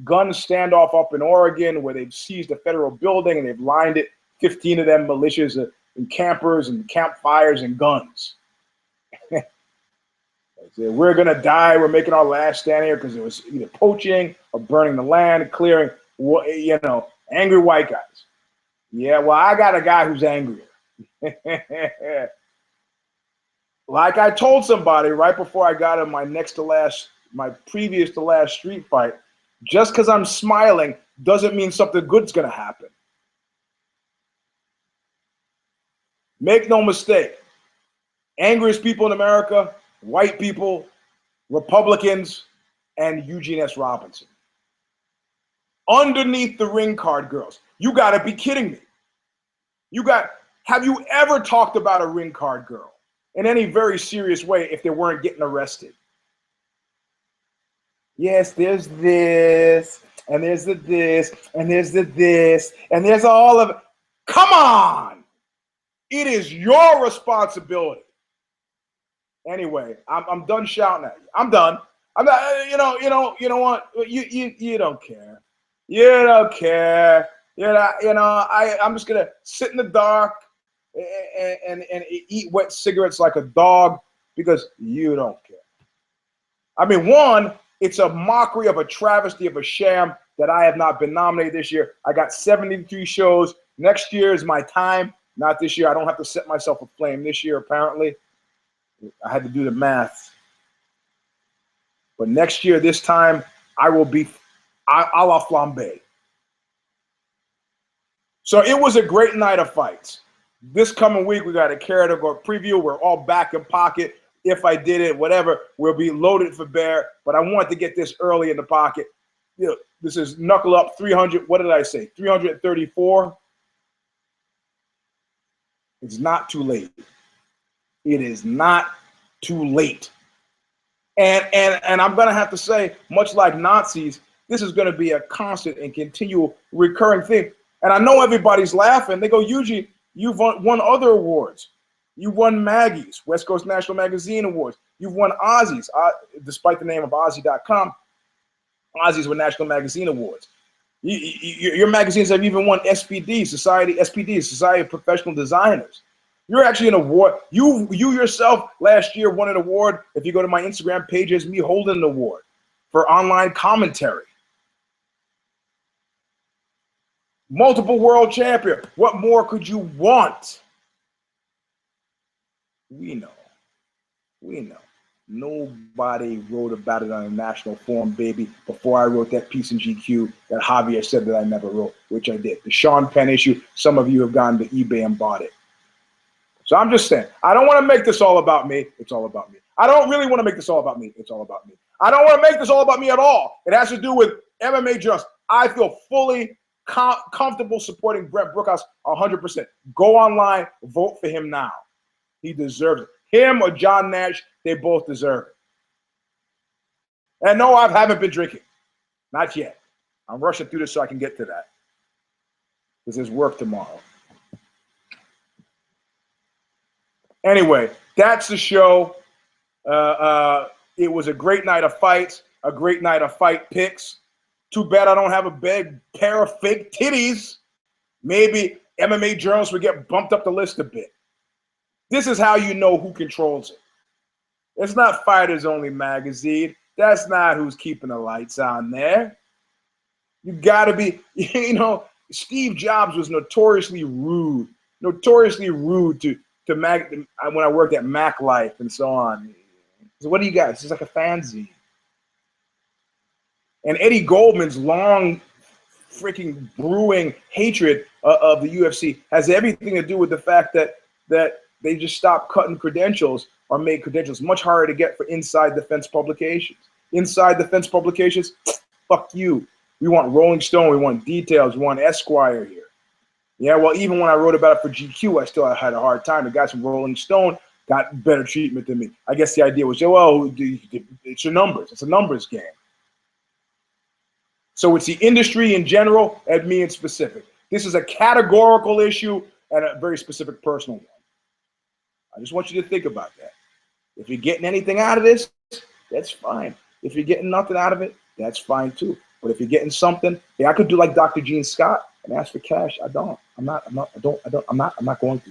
S1: gun standoff up in Oregon where they've seized a federal building and they've lined it, 15 of them militias and campers and campfires and guns. We're going to die. We're making our last stand here because it was either poaching or burning the land, clearing, angry white guys. Yeah, well, I got a guy who's angrier. Like I told somebody right before I got in my previous to last street fight, just because I'm smiling doesn't mean something good's going to happen. Make no mistake. Angriest people in America, white people, Republicans, and Eugene S. Robinson. Underneath the ring card girls. You got to be kidding me. Have you ever talked about a ring card girl in any very serious way if they weren't getting arrested? Yes, there's this. and there's the this, and there's the this, and there's all of it. Come on. It is your responsibility. Anyway, I'm done shouting at you. I'm done. I'm not, you know what? You don't care. You don't care. I'm just gonna sit in the dark and eat wet cigarettes like a dog because you don't care. I mean, one, it's a mockery of a travesty of a sham that I have not been nominated this year. I got 73 shows. Next year is my time. Not this year. I don't have to set myself aflame this year, apparently. I had to do the math. But next year, this time, I will be a la flambe. So it was a great night of fights. This coming week, we got a category preview. We're all back in pocket. If I did it, whatever, we'll be loaded for bear. But I wanted to get this early in the pocket. You know, this is Knuckle Up 300. What did I say? 334. It's not too late. It is not too late. And I'm going to have to say, much like Nazis, this is going to be a constant and continual recurring thing. And I know everybody's laughing. They go, Yuji, you've won other awards. You won Maggie's, West Coast National Magazine Awards. You've won Ozzy's, despite the name of Ozzy.com. Ozzy's were National Magazine Awards. Your magazines have even won SPD, Society of Professional Designers. You're actually an award. You yourself last year won an award. If you go to my Instagram page, it's me holding an award for online commentary. Multiple world champion. What more could you want? We know. Nobody wrote about it on a national forum, baby, before I wrote that piece in GQ that Javier said that I never wrote, which I did. The Sean Penn issue, some of you have gone to eBay and bought it. So I'm just saying, I don't want to make this all about me. It's all about me. I don't really want to make this all about me. It's all about me. I don't want to make this all about me at all. It has to do with MMA Just. I feel fully comfortable supporting Brett Brookhouse 100%. Go online, vote for him now. He deserves it. Him or John Nash, they both deserve it. And no, I haven't been drinking. Not yet. I'm rushing through this so I can get to that. Because there's work tomorrow. Anyway, that's the show. It was a great night of fights, a great night of fight picks. Too bad I don't have a big pair of fake titties. Maybe MMA journalists would get bumped up the list a bit. This is how you know who controls it. It's not Fighters Only magazine. That's not who's keeping the lights on there. You got to be, Steve Jobs was notoriously rude to Mac when I worked at Mac Life and so on. So what do you got? It's just like a fanzine. And Eddie Goldman's long freaking brewing hatred of the UFC has everything to do with the fact that they just stopped cutting credentials or made credentials much harder to get for inside the fence publications. Inside the fence publications, fuck you. We want Rolling Stone, we want Details, we want Esquire here. Yeah, well, even when I wrote about it for GQ, I still had a hard time. The guys from Rolling Stone got better treatment than me. I guess the idea was, well, it's your numbers. It's a numbers game. So it's the industry in general and me in specific. This is a categorical issue and a very specific personal one. I just want you to think about that. If you're getting anything out of this, that's fine. If you're getting nothing out of it, that's fine too. But if you're getting something, yeah, I could do like Dr. Gene Scott and ask for cash. I'm not going to.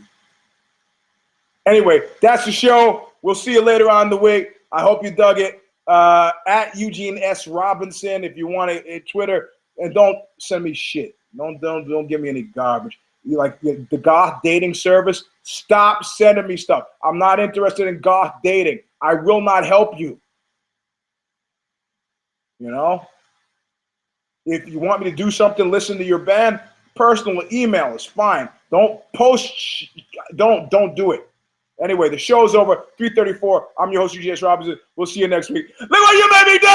S1: Anyway, that's the show. We'll see you later on in the week. I hope you dug it. At Eugene S. Robinson, if you want it, Twitter, and don't send me shit. Don't give me any garbage. You like the goth dating service? Stop sending me stuff. I'm not interested in goth dating. I will not help you. If you want me to do something, listen to your band, personal email is fine. Don't post. Don't do it. Anyway, the show's over. 3:34. I'm your host, UGS Robinson. We'll see you next week. Look what you made me do!